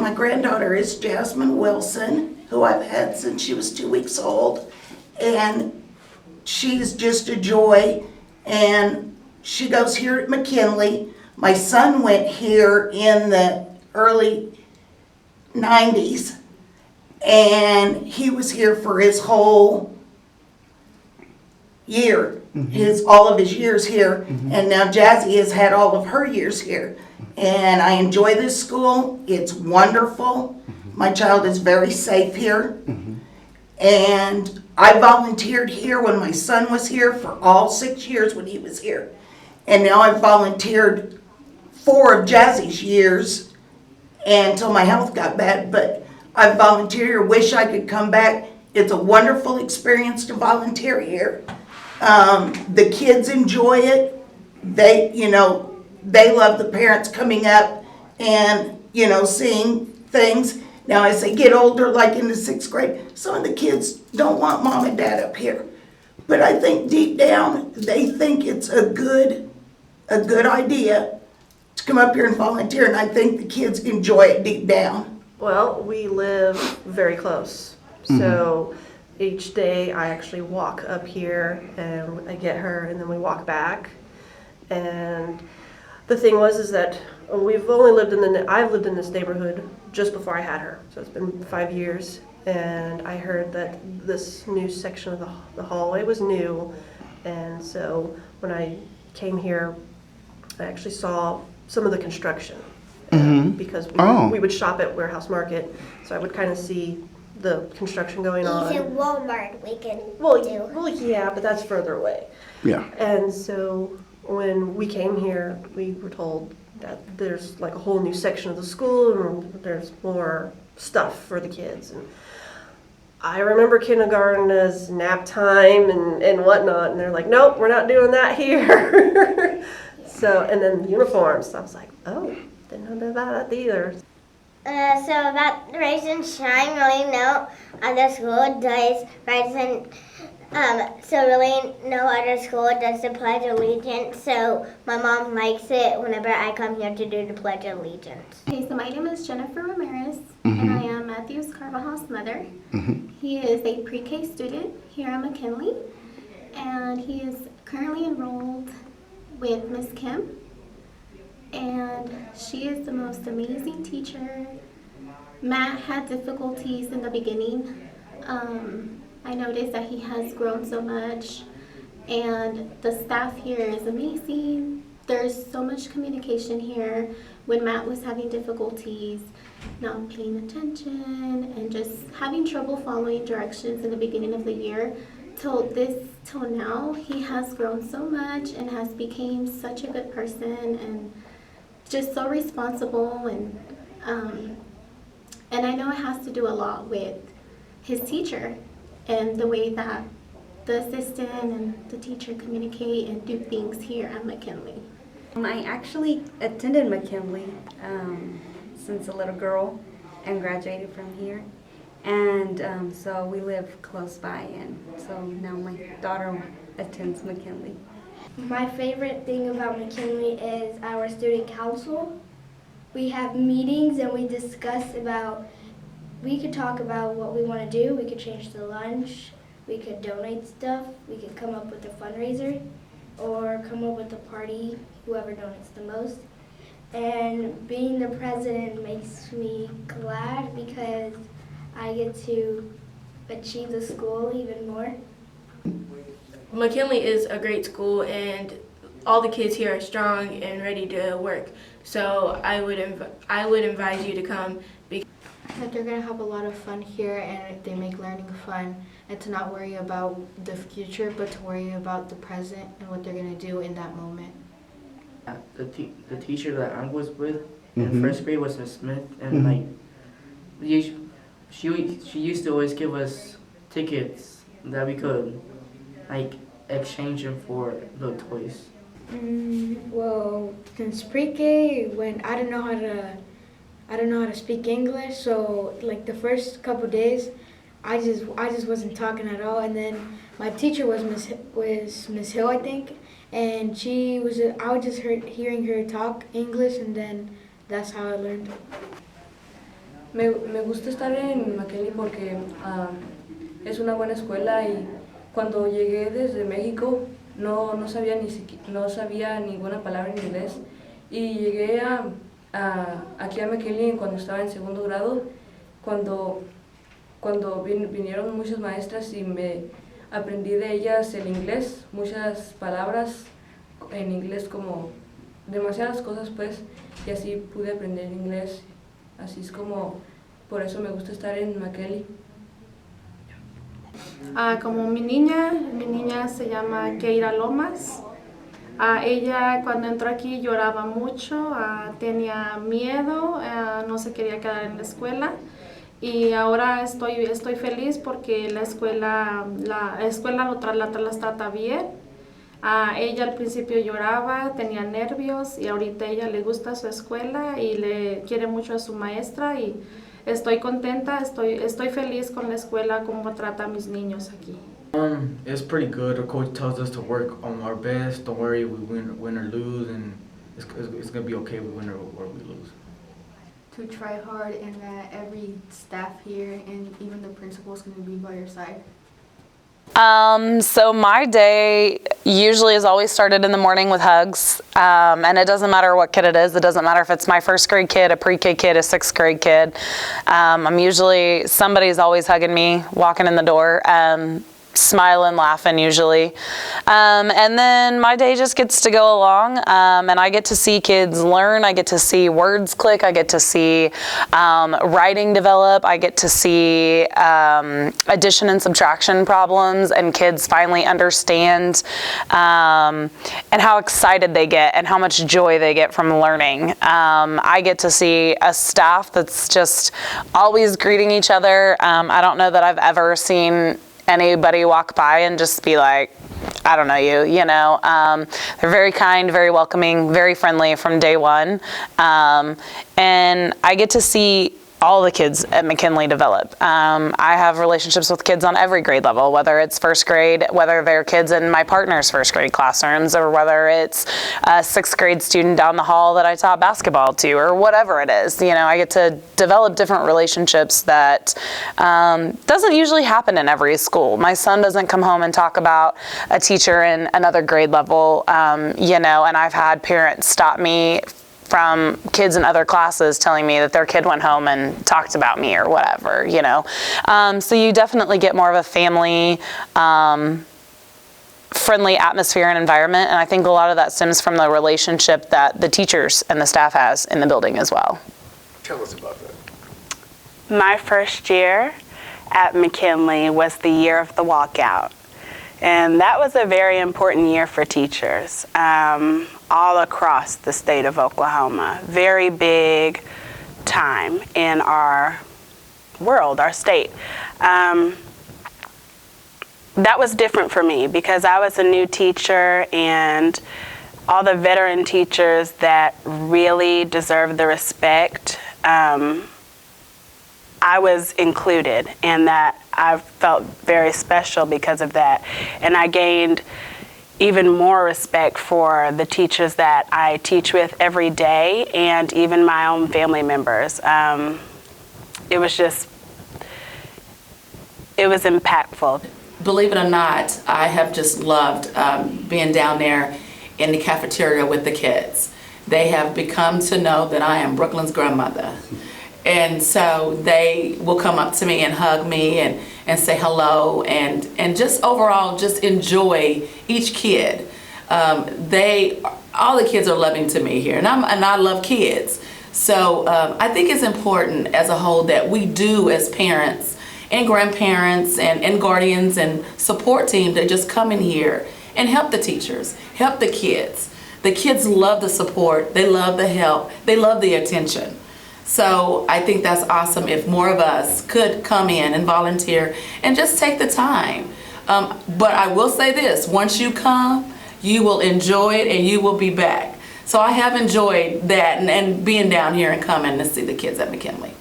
My granddaughter is Jasmine Wilson, who I've had since she was 2 weeks old, and she's just a joy, and she goes here at McKinley. My son went here in the early 90s, and he was here for his whole year, all of his years here, and now Jazzy has had all of her years here. And I enjoy this school. It's wonderful. My child is very safe here. And I volunteered here when my son was here for all 6 years when he was here. And now I've volunteered 4 of Jazzy's years until my health got bad. But I volunteer here, wish I could come back. It's a wonderful experience to volunteer here. The kids enjoy it. They love the parents coming up and, seeing things. Now, as they get older, like in the 6th grade, some of the kids don't want mom and dad up here. But I think deep down, they think it's a good idea to come up here and volunteer, and I think the kids enjoy it deep down. Well, we live very close, so each day I actually walk up here and I get her, and then we walk back. And the thing is that we've only lived I've lived in this neighborhood just before I had her, so it's been 5 years. And I heard that this new section of the hallway was new, and so when I came here, I actually saw some of the construction because we would shop at Warehouse Market, so I would kind of see the construction going on. Even Walmart we can do. Well, yeah, but that's further away. Yeah. And so when we came here, we were told that there's like a whole new section of the school and there's more stuff for the kids. And I remember kindergarten as nap time and whatnot, and they're like, nope, we're not doing that here. So, and then uniforms. I was like, oh, didn't know about that either. So that Rise and Shine really no other school does Rise and so really no other school does the Pledge of Allegiance. So my mom likes it whenever I come here to do the Pledge of Allegiance. Okay, so my name is Jennifer Ramirez, and I am Matthew's Carvajal's mother. He is a pre-K student here at McKinley, and he is currently enrolled with Miss Kim. And she is the most amazing teacher. Matt had difficulties in the beginning. I noticed that he has grown so much, and the staff here is amazing. There's so much communication here. When Matt was having difficulties, not paying attention, and just having trouble following directions in the beginning of the year, till now, he has grown so much and has become such a good person and just so responsible, and I know it has to do a lot with his teacher and the way that the assistant and the teacher communicate and do things here at McKinley. I actually attended McKinley since a little girl and graduated from here, and so we live close by, and so now my daughter attends McKinley. My favorite thing about McKinley is our student council. We have meetings and we could talk about what we want to do. We could change the lunch, we could donate stuff, we could come up with a fundraiser or come up with a party, whoever donates the most. And being the president makes me glad because I get to achieve the school even more. McKinley is a great school, and all the kids here are strong and ready to work. So I would advise you to come. That they're going to have a lot of fun here, and they make learning fun, and to not worry about the future, but to worry about the present and what they're going to do in that moment. The teacher that I was with in first grade was Miss Smith, and she used to always give us tickets that we could exchange them for the toys. Well, since pre-K, when I don't know how to speak English, so like the first couple days, I just wasn't talking at all. And then my teacher was Miss Hill, I think, and I was just hearing her talk English, and then that's how I learned. Me gusta estar en McKinley porque es una buena escuela y cuando llegué desde México no sabía ninguna palabra en inglés y llegué aquí a McKinley cuando estaba en segundo grado, cuando vinieron muchas maestras y me aprendí de ellas el inglés, muchas palabras en inglés, como demasiadas cosas pues, y así pude aprender inglés. Así es como, por eso me gusta estar en McKinley. Como mi niña se llama Keira Lomas. Ella cuando entró aquí lloraba mucho, tenía miedo, no se quería quedar en la escuela. Y ahora estoy feliz porque la escuela las trata bien. Ella al principio lloraba, tenía nervios y ahorita ella le gusta su escuela y le quiere mucho a su maestra y estoy contenta, estoy feliz con la escuela, cómo trata a mis niños aquí. It's pretty good. Our coach tells us to work on our best. Don't worry, we win or lose, and it's gonna be okay if we win or we lose. To try hard and that every staff here and even the principal is going to be by your side. So my day usually is always started in the morning with hugs, and it doesn't matter what kid it is. It doesn't matter if it's my first grade kid, a pre-K kid, a sixth grade kid. Somebody's always hugging me, walking in the door, smiling, laughing usually. And then my day just gets to go along, and I get to see kids learn. I get to see words click. I get to see writing develop. I get to see addition and subtraction problems and kids finally understand and how excited they get and how much joy they get from learning. I get to see a staff that's just always greeting each other. I don't know that I've ever seen anybody walk by and just be like, I don't know you, you know. They're very kind, very welcoming, very friendly from day one. And I get to see all the kids at McKinley develop. I have relationships with kids on every grade level, whether it's first grade, whether they're kids in my partner's first grade classrooms, or whether it's a sixth grade student down the hall that I taught basketball to, or whatever it is. You know, I get to develop different relationships that doesn't usually happen in every school. My son doesn't come home and talk about a teacher in another grade level, you know, and I've had parents stop me from kids in other classes telling me that their kid went home and talked about me or whatever, you know. So you definitely get more of a family friendly atmosphere and environment, and I think a lot of that stems from the relationship that the teachers and the staff has in the building as well. Tell us about that. My first year at McKinley was the year of the walkout. And that was a very important year for teachers all across the state of Oklahoma. Very big time in our world, our state. That was different for me because I was a new teacher, and all the veteran teachers that really deserve the respect, I was included, and that I felt very special because of that. And I gained even more respect for the teachers that I teach with every day, and even my own family members. It was impactful. Believe it or not, I have just loved being down there in the cafeteria with the kids. They have become to know that I am Brooklyn's grandmother. And so they will come up to me and hug me and say hello and just overall just enjoy each kid. All the kids are loving to me here, and I love kids. So I think it's important as a whole that we do as parents and grandparents and guardians and support team to just come in here and help the teachers, help the kids. The kids love the support, they love the help, they love the attention. So I think that's awesome if more of us could come in and volunteer and just take the time. But I will say this, once you come, you will enjoy it and you will be back. So I have enjoyed that and being down here and coming to see the kids at McKinley.